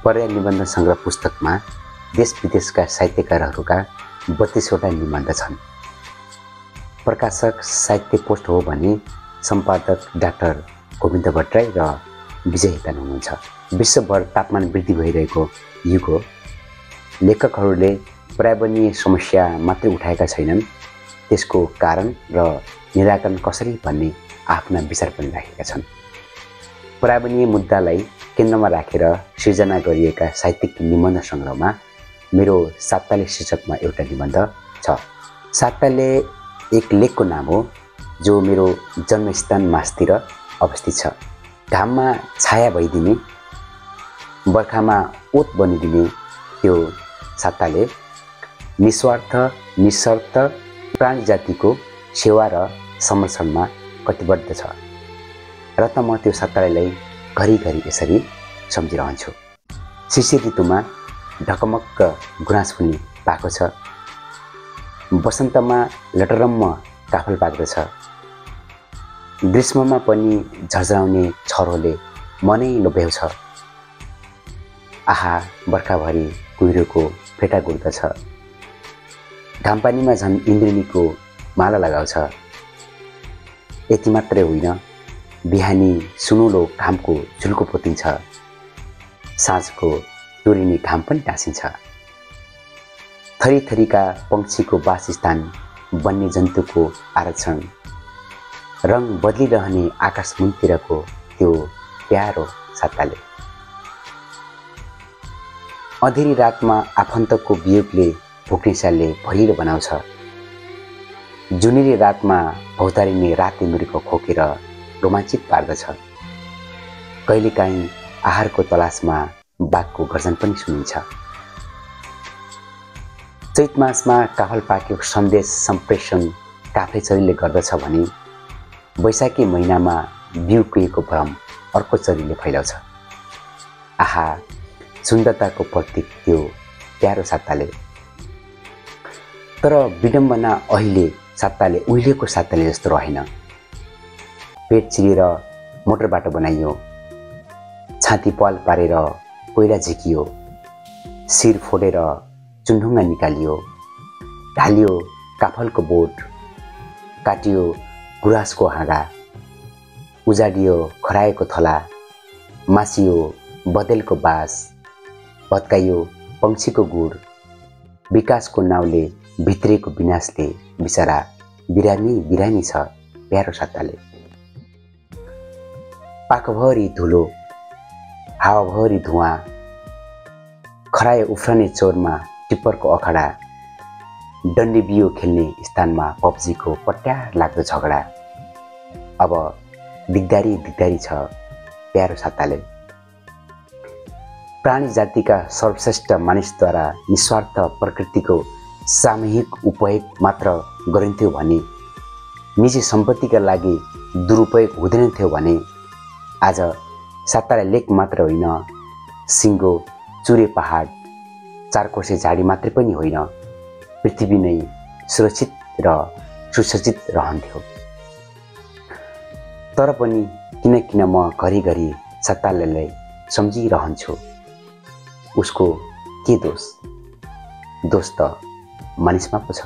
पर्याय निबन्ध सङ्ग्रह पुस्तकमा देश विदेशका साहित्यकारहरूका 32वटा निबन्ध छन्। प्रकाशक साहित्य पोस्ट हो भने सम्पादक डाक्टर गोविन्द भट्टराई र विजय हितान हुनुहुन्छ। विश्वभर तापमान वृद्धि भइरहेको युग हो। लेखकहरूले पर्यावरणीय समस्या मात्रै उठाएका छैनन्, त्यसको कारण र निराकरण कसरी भन्ने आफ्ना विचार पनि राखेका छन्। पर्यावरणीय मुद्दालाई केन्द्रमा राखेर सिर्जना गरिएका साहित्यिक निबन्ध सङ्ग्रहमा मेरो साताले शीर्षकमा एउटा निबन्ध छ। साताले एक लेखको नाम हो जो मेरो जन्मस्थान मासतिर अवस्थित छ। घाममा छाया भइदिने, बर्खामा ओत बनिदिने त्यो साताले निस्वार्थ निशर्त प्राणी जातिको सेवा र संरक्षणमा कटिबद्ध छ र त म त्यो सातालाई घरिघरि यसरी सम्झिरहन्छु। शिशिर ऋतुमा ढकमक्क गुराँस फुल्ने पाएको छ। वसन्तमा लटरम्म काफल पाक्दछ। ग्रीष्ममा पनि झर्झराउने छरोले मनै लोभ्याउँछ। आहा, बर्खाभरि कुहिरोको फेटा गुड्दछ। घामपानीमा झन् इन्द्रिणीको माला लगाउँछ। यति मात्रै होइन, बिहानी सुनुलो घामको झुल्को पोतिन्छ। साँझको टुरिने घाम पनि टाँसिन्छ। थरीथरीका पक्षीको वासस्थान, वन्यजन्तुको आरक्षण, रङ बदलिरहने आकाश मुनतिरको त्यो प्यारो साताले। अँधेरी रातमा आफन्तको वियोगले भुक्नेसालले भलिलो बनाउँछ। जुनेली रातमा भौतारिने राति मृग खोकेर रोमाञ्चित पार्दछ। कहिलेकाहीँ आहारको तलासमा बाघको गर्जन पनि सुनिन्छ। चैत मासमा काफल पाकेको सन्देश सम्प्रेषण काफले चरीले गर्दछ भने वैशाखी महिनामा बिउ कुहेको भ्रम अर्को चरीले फैलाउँछ। आहा, सुन्दरताको प्रतीक त्यो प्यारो साताले। तर विडम्बना अहिले साताले उहिलेको साताले जस्तो रहेन। पेट चिरेर मोटर बाटो बनाइयो, छाती पाल पारेर कोइला झिकियो, शिर फोडेर चुन्ढुङ्गा निकालियो, ढालियो काफलको बोट, काटियो गुराँसको हाँगा, उजाडियो खराएको थला, मासियो बदेलको बाँस, भत्काइयो पक्षीको गुड। विकासको नाउँले भित्रिएको विनाशले बिचरा बिरामी छ प्यारो साताले। पाखभरि धुलो, हावाभरि धुवाँ, खरायो उफ्रने चोरमा टिप्परको अखडा, डन्डी बियो खेल्ने स्थानमा पब्जीको पट्यार लाग्दो झगडा। अब दिगदारी छ प्यारो साताले। प्राणी जातिका सर्वश्रेष्ठ मानिसद्वारा निस्वार्थ प्रकृतिको सामूहिक उपयोग मात्र गरिन्थ्यो भने, निजी सम्पत्तिका लागि दुरुपयोग हुँदैन थियो भने आज साताले लेक मात्र होइन, सिङ्गो चुरे पहाड, चारकोसे झाडी मात्रै पनि होइन, पृथ्वी नै सुरक्षित र सुसज्जित रहन्थ्यो। तर पनि किन म घरिघरि सातालाई सम्झिरहन्छु। उसको के दोष? दोष त मानिसमा पो छ।